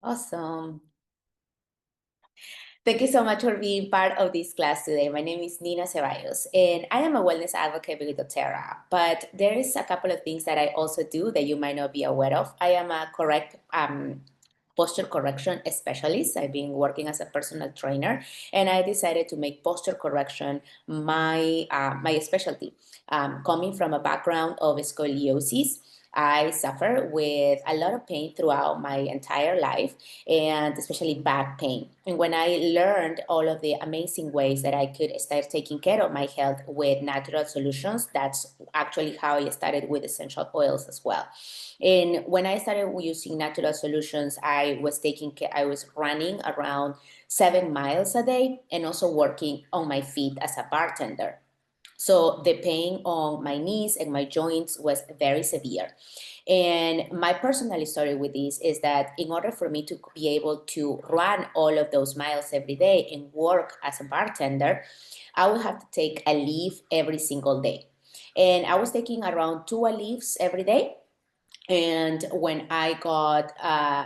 Awesome. Thank you so much for being part of this class today. My name is Nina Ceballos, and I am a wellness advocate with doTERRA. But there is a couple of things that I also do that you might not be aware of. I am a correct posture correction specialist. I've been working as a personal trainer, and I decided to make posture correction my specialty. Coming from a background of scoliosis, I suffer with a lot of pain throughout my entire life, and especially back pain. And when I learned all of the amazing ways that I could start taking care of my health with natural solutions, that's actually how I started with essential oils as well. And when I started using natural solutions, I was running around 7 miles a day and also working on my feet as a bartender. So the pain on my knees and my joints was very severe. And my personal story with this is that in order for me to be able to run all of those miles every day and work as a bartender, I would have to take a leave every single day. And I was taking around 2 leaves every day. And when I got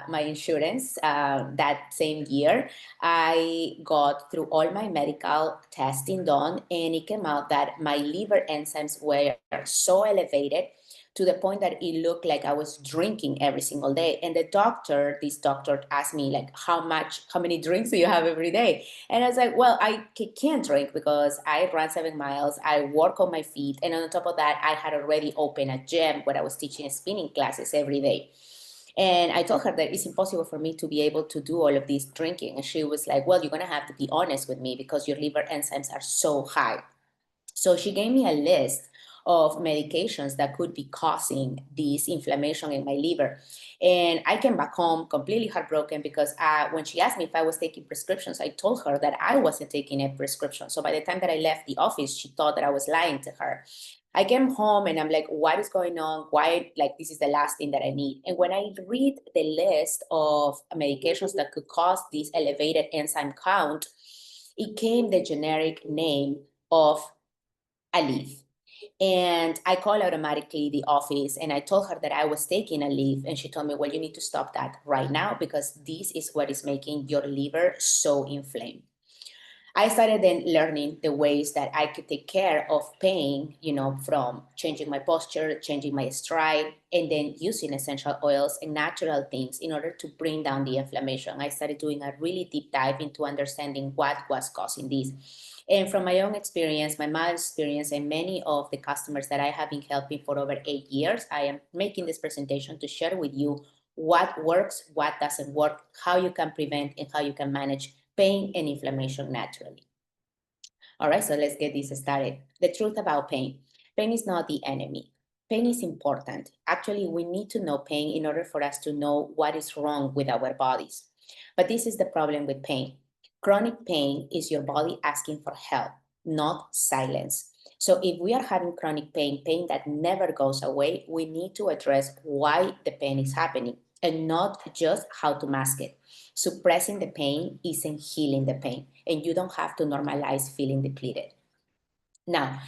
my insurance that same year, I got through all my medical testing done, and it came out that my liver enzymes were so elevated to the point that it looked like I was drinking every single day. And this doctor asked me like, how many drinks do you have every day? And I was like, well, I can't drink because I run 7 miles, I work on my feet. And on top of that, I had already opened a gym where I was teaching spinning classes every day. And I told her that it's impossible for me to be able to do all of this drinking. And she was like, well, you're going to have to be honest with me because your liver enzymes are so high. So she gave me a list of medications that could be causing this inflammation in my liver. And I came back home completely heartbroken because when she asked me if I was taking prescriptions, I told her that I wasn't taking a prescription. So by the time that I left the office, she thought that I was lying to her. I came home and I'm like, what is going on? Why, like, this is the last thing that I need. And when I read the list of medications that could cause this elevated enzyme count, it came the generic name of a leave. And I called automatically the office and I told her that I was taking a leave. And she told me, well, you need to stop that right now because this is what is making your liver so inflamed. I started then learning the ways that I could take care of pain, from changing my posture, changing my stride, and then using essential oils and natural things in order to bring down the inflammation. I started doing a really deep dive into understanding what was causing this. And from my own experience, my mom's experience, and many of the customers that I have been helping for over 8 years, I am making this presentation to share with you what works, what doesn't work, how you can prevent, and how you can manage pain and inflammation naturally. All right, so let's get this started. The truth about pain. Pain is not the enemy. Pain is important. Actually, we need to know pain in order for us to know what is wrong with our bodies. But this is the problem with pain. Chronic pain is your body asking for help, not silence. So if we are having chronic pain, pain that never goes away, we need to address why the pain is happening and not just how to mask it. Suppressing the pain isn't healing the pain, and you don't have to normalize feeling depleted. Now,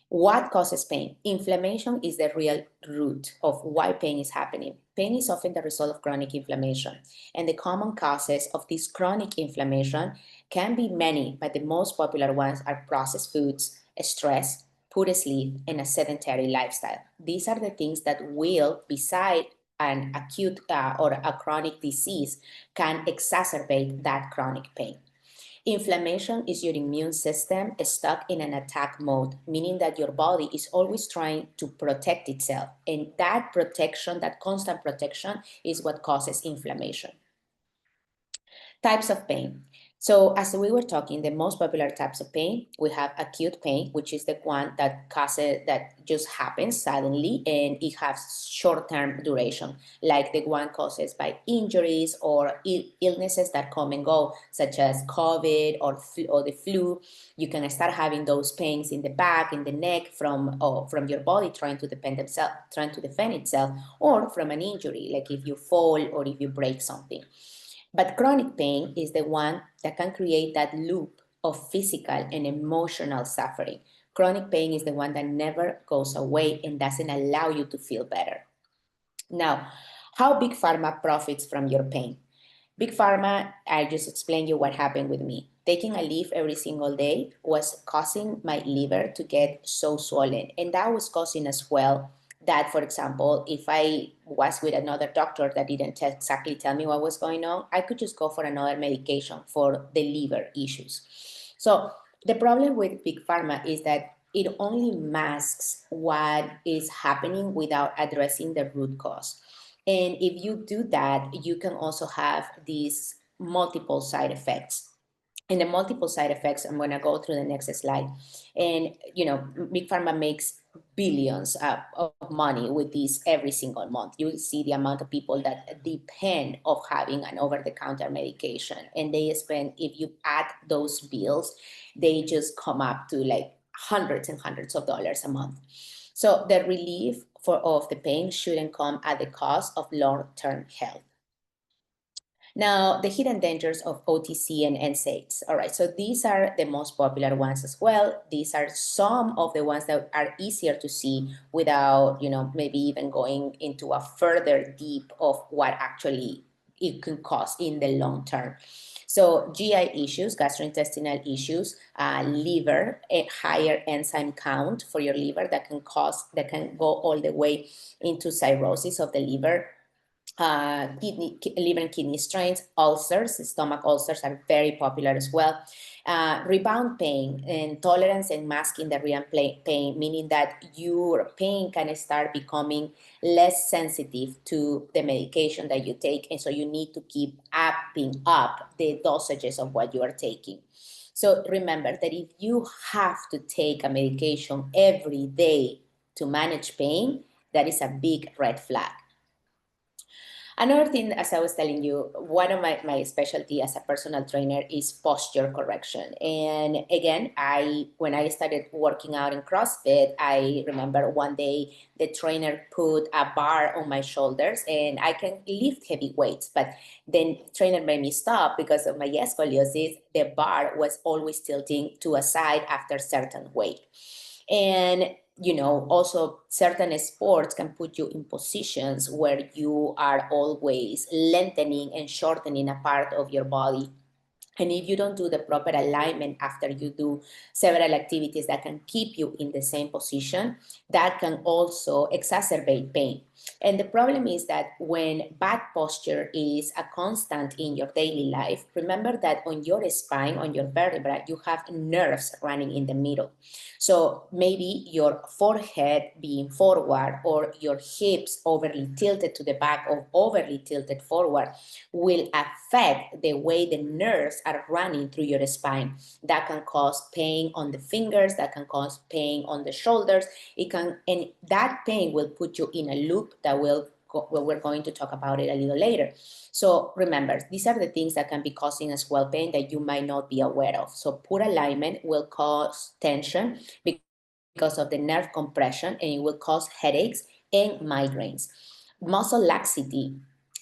what causes pain? Inflammation is the real root of why pain is happening. Pain is often the result of chronic inflammation, and the common causes of this chronic inflammation can be many, but the most popular ones are processed foods, stress, poor sleep, and a sedentary lifestyle. These are the things that will, beside an acute or a chronic disease, can exacerbate that chronic pain. Inflammation is your immune system stuck in an attack mode, meaning that your body is always trying to protect itself. And that protection, that constant protection, is what causes inflammation. Types of pain. So as we were talking, the most popular types of pain, we have acute pain, which is the one that just happens suddenly and it has short-term duration, like the one caused by injuries or illnesses that come and go, such as COVID or the flu. You can start having those pains in the back, in the neck from your body trying to defend itself, or from an injury, like if you fall or if you break something. But chronic pain is the one that can create that loop of physical and emotional suffering. Chronic pain is the one that never goes away and doesn't allow you to feel better. Now, how big pharma profits from your pain? Big Pharma, I just explained you what happened with me. Taking a leaf every single day was causing my liver to get so swollen. And that was causing as well that, for example, if I was with another doctor that didn't exactly tell me what was going on, I could just go for another medication for the liver issues. So the problem with Big Pharma is that it only masks what is happening without addressing the root cause. And if you do that, you can also have these multiple side effects. And the multiple side effects, I'm going to go through the next slide. And, Big Pharma makes billions of money with this every single month. You will see the amount of people that depend of having an over-the-counter medication. And they spend, if you add those bills, they just come up to like hundreds and hundreds of dollars a month. So the relief of the pain shouldn't come at the cost of long-term health. Now, the hidden dangers of OTC and NSAIDs. All right, so these are the most popular ones as well. These are some of the ones that are easier to see without, maybe even going into a further deep of what actually it can cause in the long term. So GI issues, gastrointestinal issues, liver, a higher enzyme count for your liver that can go all the way into cirrhosis of the liver. Liver and kidney strains, ulcers, stomach ulcers are very popular as well. Rebound pain, and tolerance and masking the rebound pain, meaning that your pain can start becoming less sensitive to the medication that you take. And so you need to keep upping up the dosages of what you are taking. So remember that if you have to take a medication every day to manage pain, that is a big red flag. Another thing, as I was telling you, one of my specialty as a personal trainer is posture correction. And again, when I started working out in CrossFit, I remember one day the trainer put a bar on my shoulders and I can lift heavy weights, but then the trainer made me stop because of my scoliosis. The bar was always tilting to a side after certain weight. And also certain sports can put you in positions where you are always lengthening and shortening a part of your body. And if you don't do the proper alignment after you do several activities that can keep you in the same position, that can also exacerbate pain. And the problem is that when bad posture is a constant in your daily life, remember that on your spine, on your vertebra, you have nerves running in the middle. So maybe your forehead being forward or your hips overly tilted to the back or overly tilted forward will affect the way the nerves are running through your spine. That can cause pain on the fingers, that can cause pain on the shoulders. And that pain will put you in a loop that we're going to talk about it a little later. So remember, these are the things that can be causing as well pain that you might not be aware of. So poor alignment will cause tension because of the nerve compression, and it will cause headaches and migraines. Muscle laxity.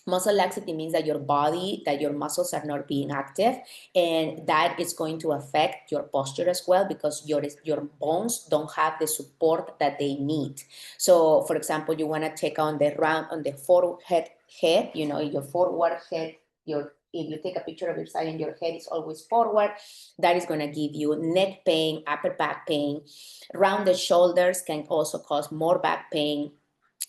Muscle laxity means that your muscles are not being active, and that is going to affect your posture as well because your bones don't have the support that they need. So, for example, you want to take on the forehead head, your forward head, if you take a picture of your side and your head is always forward, that is going to give you neck pain, upper back pain. Rounded shoulders can also cause more back pain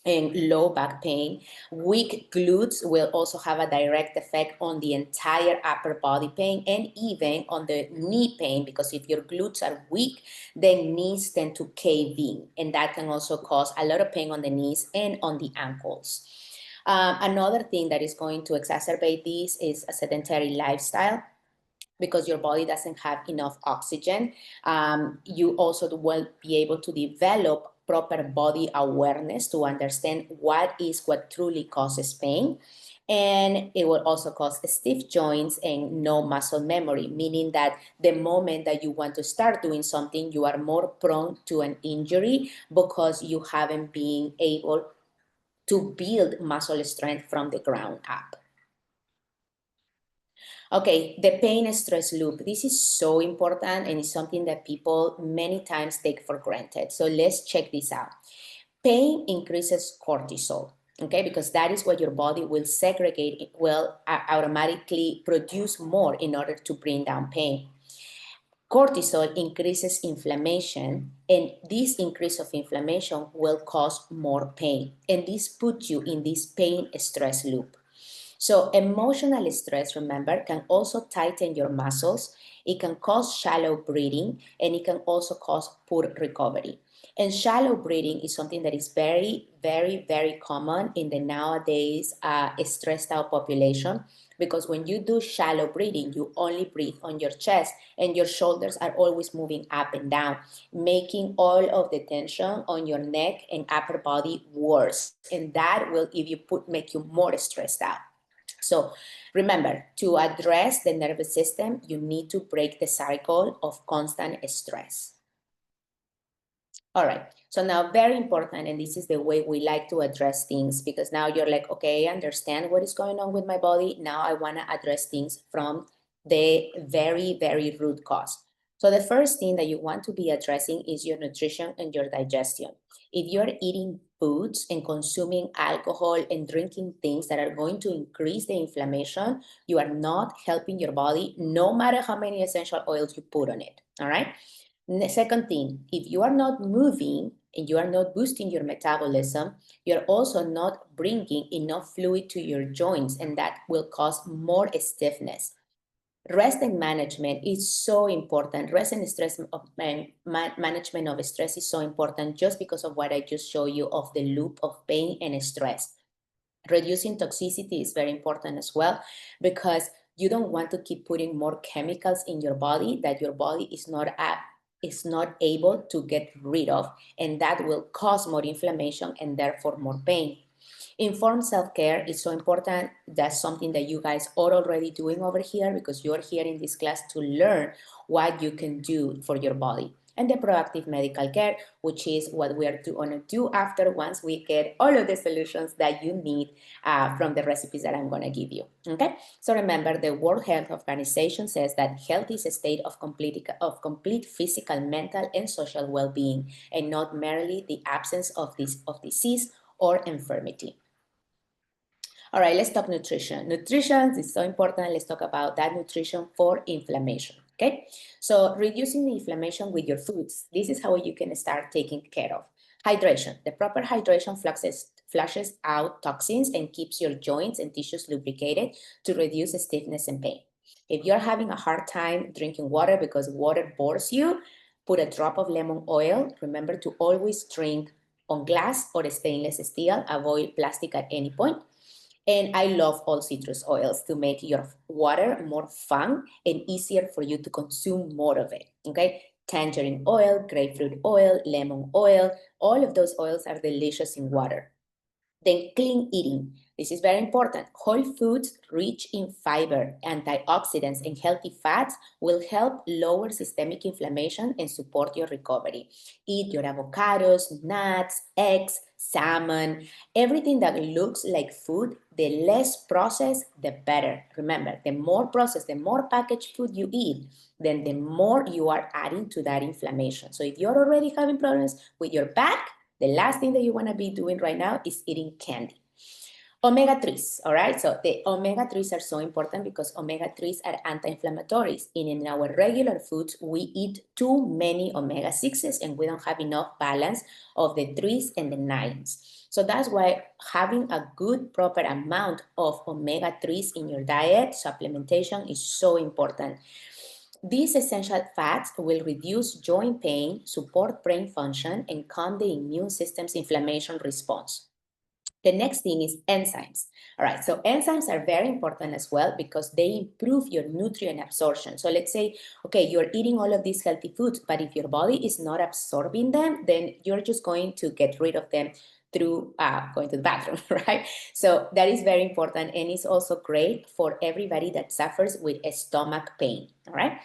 and low back pain. Weak glutes will also have a direct effect on the entire upper body pain and even on the knee pain, because if your glutes are weak, then knees tend to cave in, and that can also cause a lot of pain on the knees and on the ankles. Another thing that is going to exacerbate this is a sedentary lifestyle, because your body doesn't have enough oxygen. You also will be able to develop proper body awareness to understand what truly causes pain. And it will also cause stiff joints and no muscle memory, meaning that the moment that you want to start doing something, you are more prone to an injury because you haven't been able to build muscle strength from the ground up. Okay, the pain stress loop. This is so important and it's something that people many times take for granted. So let's check this out. Pain increases cortisol. okay? Because that is what your body will segregate, it will automatically produce more in order to bring down pain. Cortisol increases inflammation, and this increase of inflammation will cause more pain. And this puts you in this pain stress loop. So emotional stress, remember, can also tighten your muscles. It can cause shallow breathing, and it can also cause poor recovery. And shallow breathing is something that is very, very, very common in the nowadays stressed out population, because when you do shallow breathing, you only breathe on your chest and your shoulders are always moving up and down, making all of the tension on your neck and upper body worse. And that will, if you make you more stressed out. So remember, to address the nervous system, you need to break the cycle of constant stress. All right, so now very important, and this is the way we like to address things, because now you're like, okay, I understand what is going on with my body. Now I want to address things from the very, very root cause. So the first thing that you want to be addressing is your nutrition and your digestion. If you're eating foods and consuming alcohol and drinking things that are going to increase the inflammation, you are not helping your body, no matter how many essential oils you put on it, all right? The second thing, if you are not moving and you are not boosting your metabolism, you're also not bringing enough fluid to your joints, and that will cause more stiffness. Rest and management is so important. Rest and stress management of stress is so important just because of what I just showed you of the loop of pain and stress. Reducing toxicity is very important as well, because you don't want to keep putting more chemicals in your body that your body is not able to get rid of, and that will cause more inflammation and therefore more pain. Informed self-care is so important. That's something that you guys are already doing over here, because you're here in this class to learn what you can do for your body. And the proactive medical care, which is what we are going to do after, once we get all of the solutions that you need from the recipes that I'm going to give you. Okay, so remember, the World Health Organization says that health is a state of complete physical, mental, and social well-being, and not merely the absence of disease or infirmity. All right, let's talk nutrition. Nutrition is so important. Let's talk about that nutrition for inflammation, okay? So reducing the inflammation with your foods. This is how you can start taking care of. Hydration. The proper hydration flushes out toxins and keeps your joints and tissues lubricated to reduce stiffness and pain. If you're having a hard time drinking water because water bores you, put a drop of lemon oil. Remember to always drink on glass or stainless steel. Avoid plastic at any point. And I love all citrus oils to make your water more fun and easier for you to consume more of it, okay? Tangerine oil, grapefruit oil, lemon oil, all of those oils are delicious in water. Then clean eating. This is very important. Whole foods rich in fiber, antioxidants, and healthy fats will help lower systemic inflammation and support your recovery. Eat your avocados, nuts, eggs, salmon, everything that looks like food. The less processed, the better. Remember, the more processed, the more packaged food you eat, then the more you are adding to that inflammation. So if you're already having problems with your back, the last thing that you want to be doing right now is eating candy. Omega-3s, all right? So the omega-3s are so important because omega-3s are anti-inflammatories. And in our regular foods, we eat too many omega-6s and we don't have enough balance of the 3s and the 9s. So that's why having a good, proper amount of omega-3s in your diet, supplementation, is so important. These essential fats will reduce joint pain, support brain function, and calm the immune system's inflammation response. The next thing is enzymes. All right, so enzymes are very important as well because they improve your nutrient absorption. So let's say, okay, you're eating all of these healthy foods, but if your body is not absorbing them, then you're just going to get rid of them through going to the bathroom, right? So that is very important, and it's also great for everybody that suffers with stomach pain, all right?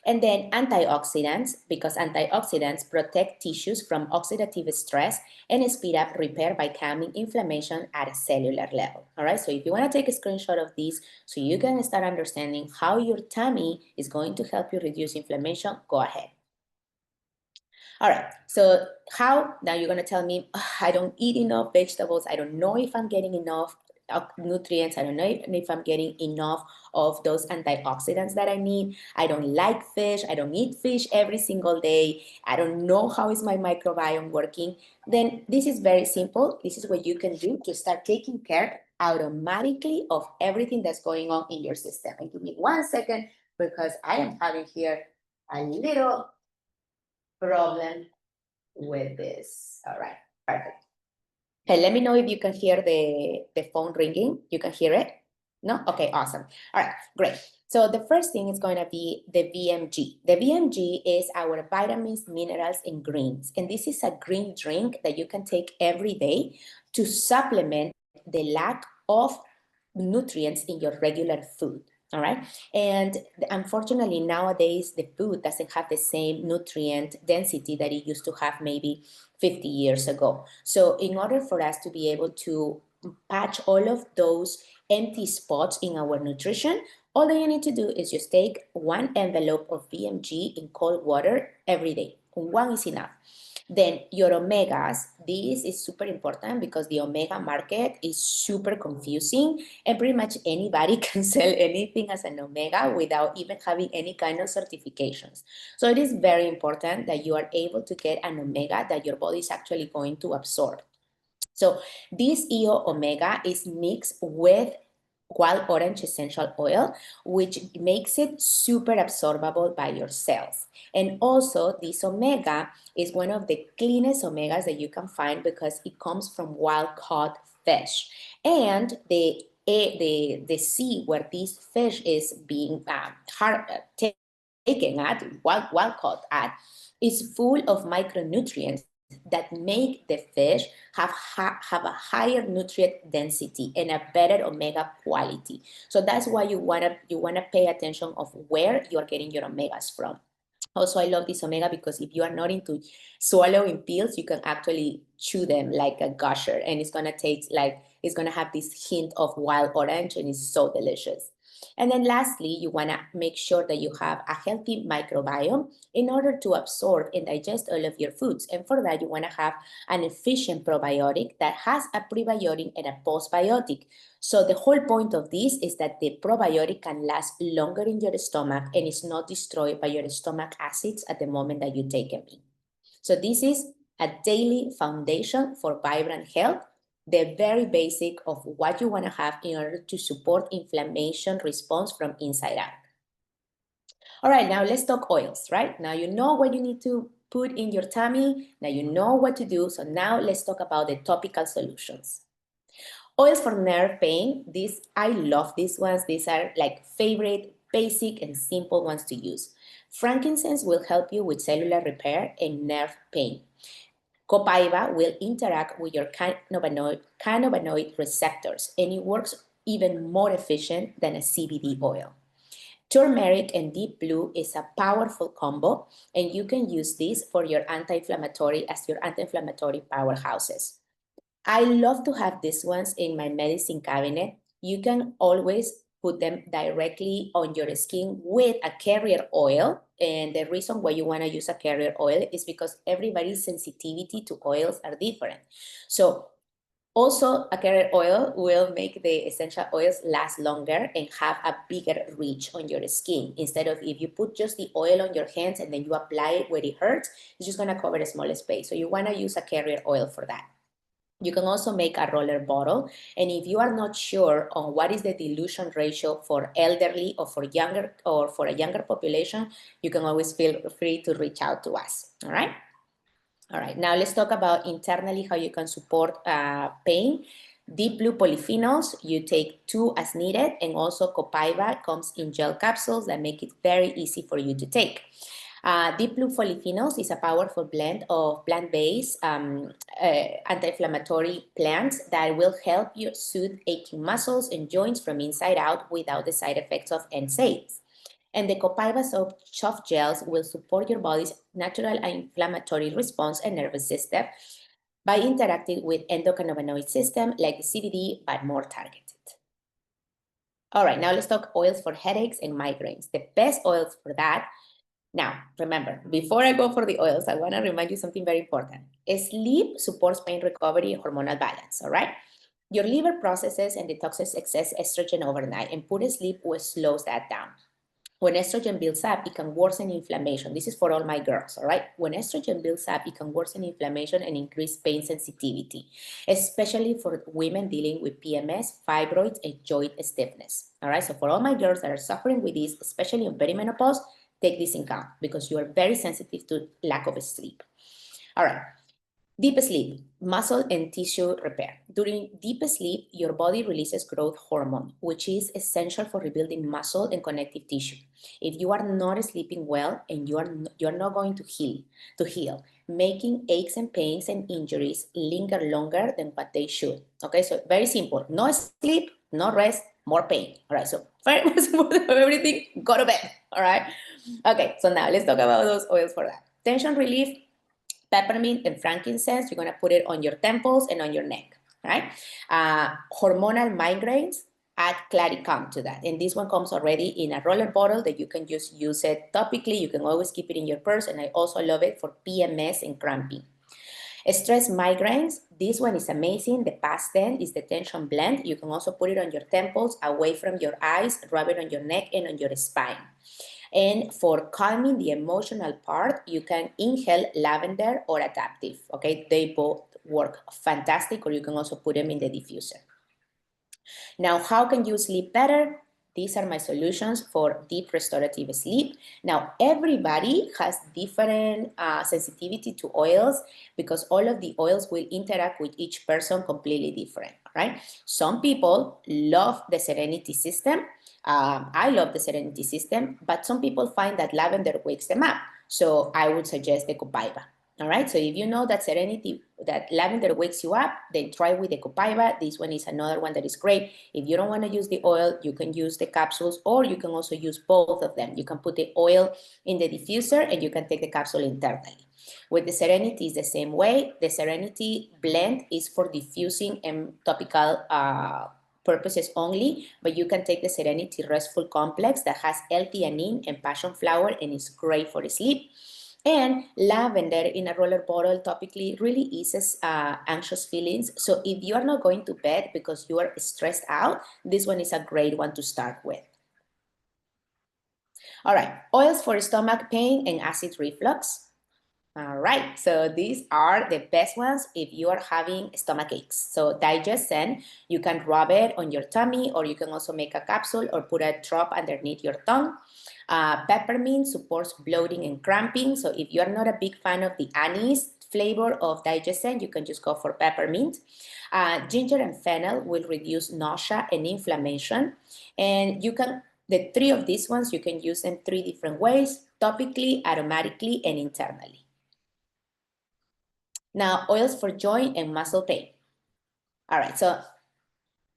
And then antioxidants, because antioxidants protect tissues from oxidative stress and speed up repair by calming inflammation at a cellular level. All right, so if you want to take a screenshot of this so you can start understanding how your tummy is going to help you reduce inflammation, go ahead. All right, so how, now you're gonna tell me, "Ugh, I don't eat enough vegetables. I don't know if I'm getting enough nutrients. I don't know if I'm getting enough of those antioxidants that I need. I don't like fish. I don't eat fish every single day. I don't know how is my microbiome working." Then this is very simple. This is what you can do to start taking care automatically of everything that's going on in your system. And give me 1 second because I am having here a little problem with this. All right, perfect. Okay, let me know if you can hear the phone ringing. You can hear it? No? Okay, awesome. All right, great. So the first thing is going to be the VMG. The VMG is our vitamins, minerals, and greens. And this is a green drink that you can take every day to supplement the lack of nutrients in your regular food. All right. And unfortunately, nowadays, the food doesn't have the same nutrient density that it used to have maybe 50 years ago. So in order for us to be able to patch all of those empty spots in our nutrition, all that you need to do is just take 1 envelope of VMG in cold water every day. One is enough. Then your omegas, this is super important because the omega market is super confusing and pretty much anybody can sell anything as an omega without even having any kind of certifications. So it is very important that you are able to get an omega that your body is actually going to absorb. So this EO omega is mixed with wild orange essential oil, which makes it super absorbable by your cells. And also, this omega is one of the cleanest omegas that you can find because it comes from wild caught fish. And the sea where this fish is being taken at, wild caught at, is full of micronutrients that make the fish have a higher nutrient density and a better omega quality. So that's why you wanna pay attention of where you are getting your omegas from. Also, I love this omega because if you are not into swallowing pills, you can actually chew them like a gusher, and it's gonna taste like it's gonna have this hint of wild orange, and it's so delicious. And then lastly, you wanna make sure that you have a healthy microbiome in order to absorb and digest all of your foods. And for that, you wanna have an efficient probiotic that has a prebiotic and a postbiotic. So the whole point of this is that the probiotic can last longer in your stomach and is not destroyed by your stomach acids at the moment that you take them in. So this is a daily foundation for vibrant health, the very basic of what you want to have in order to support inflammation response from inside out. All right, now let's talk oils, right? Now you know what you need to put in your tummy. Now you know what to do. So now let's talk about the topical solutions. Oils for nerve pain, I love these ones. These are like favorite, basic, and simple ones to use. Frankincense will help you with cellular repair and nerve pain. Copaiba will interact with your cannabinoid receptors, and it works even more efficient than a CBD oil. Turmeric and deep blue is a powerful combo, and you can use this for your anti-inflammatory powerhouses. I love to have these ones in my medicine cabinet. You can always put them directly on your skin with a carrier oil. And the reason why you want to use a carrier oil is because everybody's sensitivity to oils are different. So also, a carrier oil will make the essential oils last longer and have a bigger reach on your skin. Instead of if you put just the oil on your hands and then you apply it where it hurts, it's just going to cover a smaller space. So you want to use a carrier oil for that. You can also make a roller bottle. And if you are not sure on what is the dilution ratio for elderly or for a younger population, you can always feel free to reach out to us. All right. All right. Now let's talk about internally how you can support pain. Deep blue polyphenols, you take 2 as needed, and also copaiba comes in gel capsules that make it very easy for you to take. Deep blue polyphenols is a powerful blend of plant-based anti-inflammatory plants that will help you soothe aching muscles and joints from inside out without the side effects of NSAIDs. And the copaiba soft gels will support your body's natural inflammatory response and nervous system by interacting with endocannabinoid system like the CBD, but more targeted. All right, now let's talk oils for headaches and migraines. The best oils for that Now, remember, before I go for the oils, I want to remind you something very important. Sleep supports pain recovery and hormonal balance, all right? Your liver processes and detoxes excess estrogen overnight, and poor sleep slows that down. When estrogen builds up, it can worsen inflammation. This is for all my girls, all right? When estrogen builds up, it can worsen inflammation and increase pain sensitivity, especially for women dealing with PMS, fibroids, and joint stiffness, all right? So for all my girls that are suffering with this, especially in perimenopause, take this in account because you are very sensitive to lack of sleep. All right. Deep sleep, muscle and tissue repair. During deep sleep, your body releases growth hormone, which is essential for rebuilding muscle and connective tissue. If you are not sleeping well and you're not going to heal, making aches and pains and injuries linger longer than what they should. Okay, so very simple. No sleep, no rest, more pain. All right, so first of everything, go to bed. All right. Okay, so now let's talk about those oils for that. Tension relief, peppermint and frankincense. You're going to put it on your temples and on your neck, right? Hormonal migraines, add Claricam to that. And this one comes already in a roller bottle that you can just use it topically. You can always keep it in your purse. And I also love it for PMS and cramping. Stress migraines, this one is amazing. The past 10 is the tension blend. You can also put it on your temples, away from your eyes, rub it on your neck and on your spine. And for calming the emotional part, you can inhale lavender or adaptive, okay? They both work fantastic, or you can also put them in the diffuser. Now, how can you sleep better? These are my solutions for deep restorative sleep. Now, everybody has different sensitivity to oils because all of the oils will interact with each person completely different, right? Some people love the Serenity system. I love the Serenity system, but some people find that lavender wakes them up. So I would suggest the copaiba. All right, so if you know that Serenity, that lavender wakes you up, then try with the copaiba. This one is another one that is great. If you don't want to use the oil, you can use the capsules, or you can also use both of them. You can put the oil in the diffuser and you can take the capsule internally. With the Serenity, is the same way. The Serenity blend is for diffusing and topical purposes only, but you can take the Serenity Restful Complex that has L-theanine and passion flower and is great for sleep. And lavender in a roller bottle topically really eases anxious feelings. So if you are not going to bed because you are stressed out, this one is a great one to start with. All right, oils for stomach pain and acid reflux. All right, so these are the best ones if you are having stomach aches. So digestion, you can rub it on your tummy, or you can also make a capsule or put a drop underneath your tongue. Peppermint supports bloating and cramping. So if you are not a big fan of the anise flavor of digestion, you can just go for peppermint. Ginger and fennel will reduce nausea and inflammation. And you can, the three of these ones, you can use them three different ways: topically, aromatically, and internally. Now, oils for joint and muscle pain. All right, so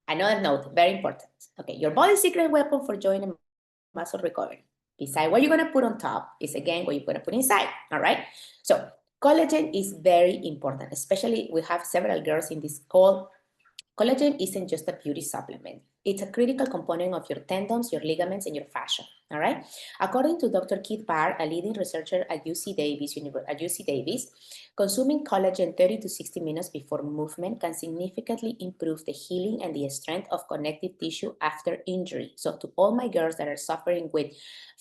another note, very important. Okay, your body's secret weapon for joint and muscle recovery, beside what you're gonna put on top, is again what you're gonna put inside, all right? So collagen is very important, especially we have several girls in this call. Collagen isn't just a beauty supplement. It's a critical component of your tendons, your ligaments, and your fascia, all right? According to Dr. Keith Barr, a leading researcher at UC Davis, consuming collagen 30 to 60 minutes before movement can significantly improve the healing and the strength of connective tissue after injury. So to all my girls that are suffering with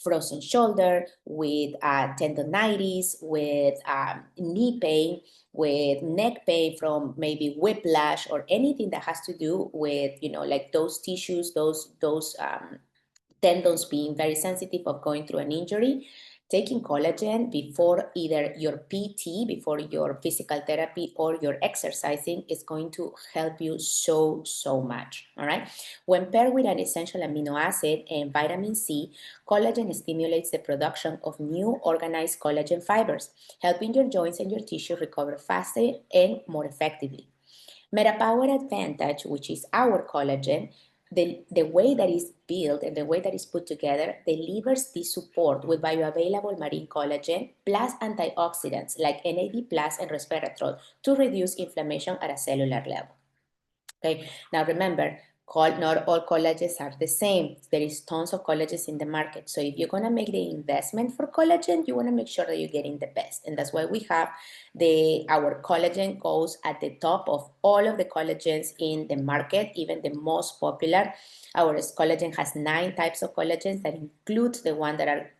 frozen shoulder, with tendonitis, with knee pain, with neck pain from maybe whiplash or anything that has to do with, you know, like those tissues, those tendons being very sensitive of going through an injury, taking collagen before either your PT, before your physical therapy, or your exercising is going to help you so much, all right? When paired with an essential amino acid and vitamin C, collagen stimulates the production of new organized collagen fibers, helping your joints and your tissue recover faster and more effectively. MetaPower Advantage, which is our collagen, the way that is built and the way that is put together delivers this support with bioavailable marine collagen plus antioxidants like NAD plus and resveratrol to reduce inflammation at a cellular level. Okay, now remember, Not all collagens are the same. There is tons of collagens in the market. So if you're going to make the investment for collagen, you want to make sure that you're getting the best. And that's why we have our collagen goes at the top of all of the collagens in the market, even the most popular. Our collagen has 9 types of collagens that includes the one that are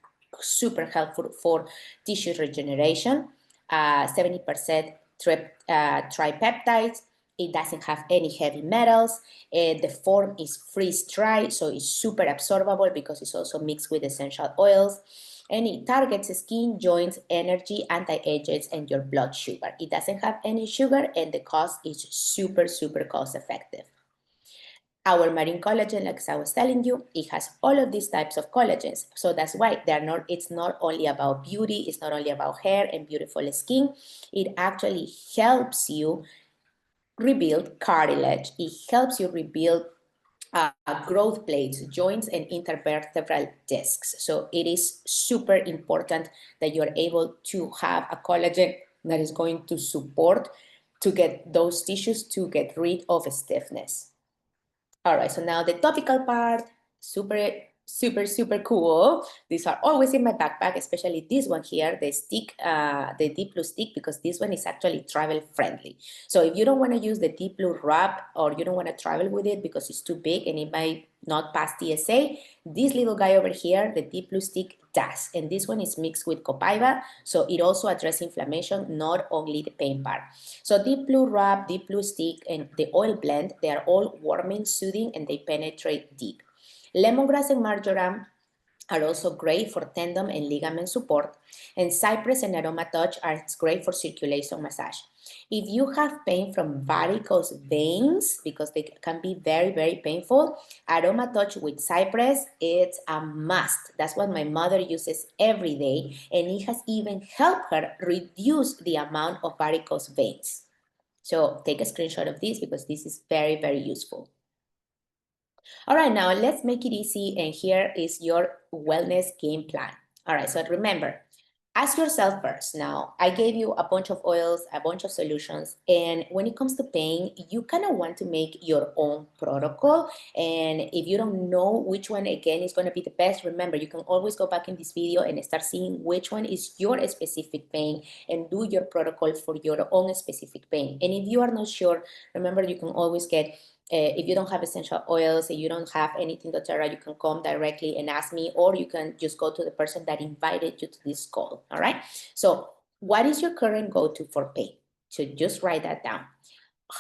super helpful for tissue regeneration, 70% tripeptides. It doesn't have any heavy metals. The form is freeze-dry, so it's super absorbable because it's also mixed with essential oils. And it targets skin, joints, energy, anti-aging, and your blood sugar. It doesn't have any sugar, and the cost is super, super cost effective. Our marine collagen, like I was telling you, it has all of these types of collagens. So that's why it's not only about beauty, it's not only about hair and beautiful skin. It actually helps you rebuild cartilage. It helps you rebuild growth plates, joints, and intervertebral discs. So it is super important that you're able to have a collagen that is going to support to get those tissues to get rid of stiffness. All right, so now the topical part, super, super, super cool. These are always in my backpack, especially this one here, the stick, the Deep Blue stick, because this one is actually travel friendly. So if you don't want to use the Deep Blue wrap or you don't want to travel with it because it's too big and it might not pass TSA, this little guy over here, the Deep Blue stick, does. And this one is mixed with copaiba, so it also addresses inflammation, not only the pain part. So Deep Blue wrap, Deep Blue stick, and the oil blend, they are all warming, soothing, and they penetrate deep. Lemongrass and marjoram are also great for tendon and ligament support, and cypress and aroma touch are great for circulation massage. If you have pain from varicose veins, because they can be very, very painful, aroma touch with cypress, it's a must. That's what my mother uses every day, and it has even helped her reduce the amount of varicose veins. So take a screenshot of this because this is very, very useful. All right, now let's make it easy, and here is your wellness game plan. All right, so remember, ask yourself first. Now, I gave you a bunch of oils, a bunch of solutions, and when it comes to pain, you kind of want to make your own protocol. And if you don't know which one, again, is going to be the best, remember, you can always go back in this video and start seeing which one is your specific pain and do your protocol for your own specific pain. And if you are not sure, remember, you can always get if you don't have essential oils, if you don't have anything doTERRA, you can come directly and ask me, or you can just go to the person that invited you to this call, all right? So what is your current go-to for pain? So just write that down.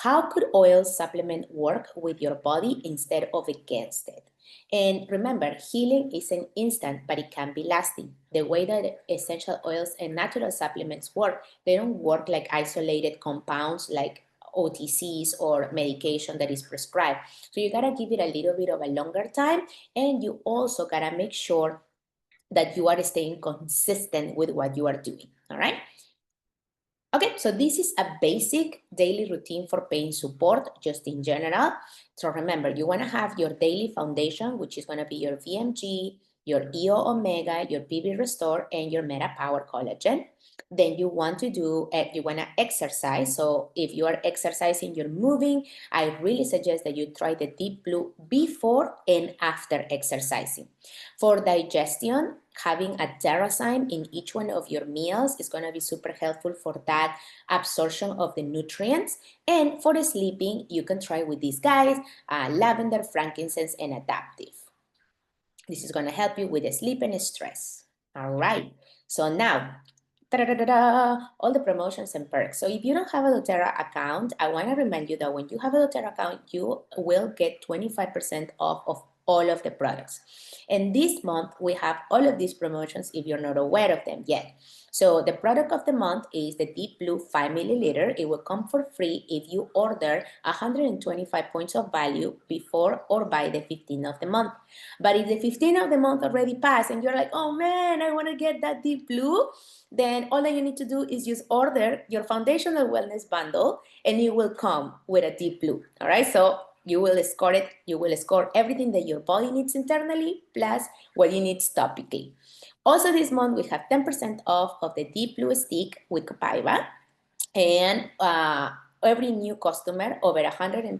How could oil supplement work with your body instead of against it? And remember, healing isn't instant, but it can be lasting. The way that essential oils and natural supplements work, they don't work like isolated compounds like OTCs or medication that is prescribed. So you gotta give it a little bit of a longer time, and you also gotta make sure that you are staying consistent with what you are doing, all right? Okay, so this is a basic daily routine for pain support, just in general. So remember, you wanna have your daily foundation, which is gonna be your VMG, your EO Omega, your PB Restore, and your Meta Power Collagen. Then you want to you wanna exercise. So if you are exercising, you're moving, I really suggest that you try the Deep Blue before and after exercising. For digestion, having a TerraSyme in each one of your meals is going to be super helpful for that absorption of the nutrients. And for sleeping, you can try with these guys, lavender, frankincense, and adaptive. This is going to help you with the sleep and stress. All right. So now, all the promotions and perks. So if you don't have a doTERRA account, I want to remind you that when you have a doTERRA account, you will get 25% off of all of the products. And this month, we have all of these promotions if you're not aware of them yet. So the product of the month is the Deep Blue 5 milliliter. It will come for free if you order 125 points of value before or by the 15th of the month. But if the 15th of the month already passed and you're like, oh man, I want to get that Deep Blue, then all that you need to do is just order your foundational wellness bundle and it will come with a Deep Blue. All right, so you will score it. You will score everything that your body needs internally plus what you need topically. Also this month, we have 10% off of the Deep Blue stick with copaiba, and every new customer over 100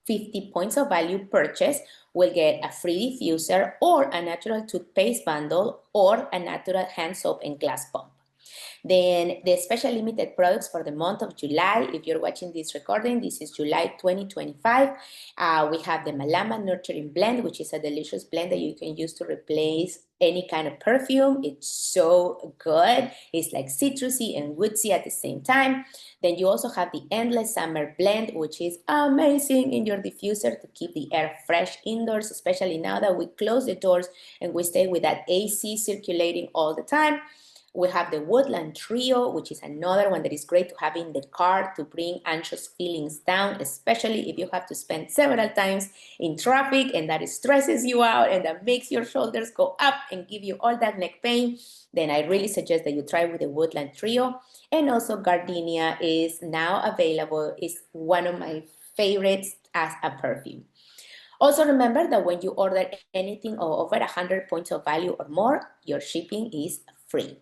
50 points of value purchase will get a free diffuser or a natural toothpaste bundle or a natural hand soap and glass pump. Then the special limited products for the month of July, if you're watching this recording, this is July 2025. We have the Malama Nurturing Blend, which is a delicious blend that you can use to replace any kind of perfume. It's so good. It's like citrusy and woodsy at the same time. Then you also have the Endless Summer Blend, which is amazing in your diffuser to keep the air fresh indoors, especially now that we close the doors and we stay with that AC circulating all the time. We have the Woodland Trio, which is another one that is great to have in the car to bring anxious feelings down, especially if you have to spend several times in traffic and that stresses you out and that makes your shoulders go up and give you all that neck pain. Then I really suggest that you try with the Woodland Trio. And also Gardenia is now available. It's one of my favorites as a perfume. Also remember that when you order anything over 100 points of value or more, your shipping is free.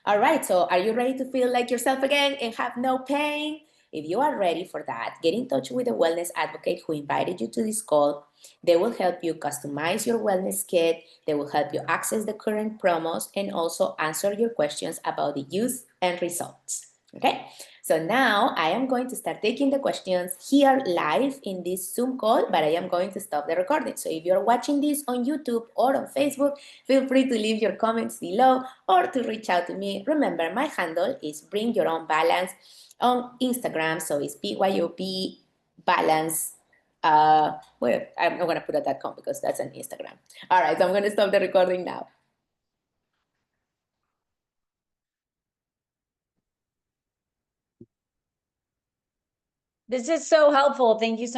All right, so are you ready to feel like yourself again and have no pain? If you are ready for that, get in touch with the wellness advocate who invited you to this call. They will help you customize your wellness kit. They will help you access the current promos and also answer your questions about the use and results. Okay, so now I am going to start taking the questions here live in this Zoom call, but I am going to stop the recording. So if you're watching this on YouTube or on Facebook, feel free to leave your comments below or to reach out to me. Remember, my handle is Bring Your Own Balance on Instagram. So it's BYOB Balance. Well, I'm not going to put a .com because that's an Instagram. All right, so I'm going to stop the recording now. This is so helpful. Thank you so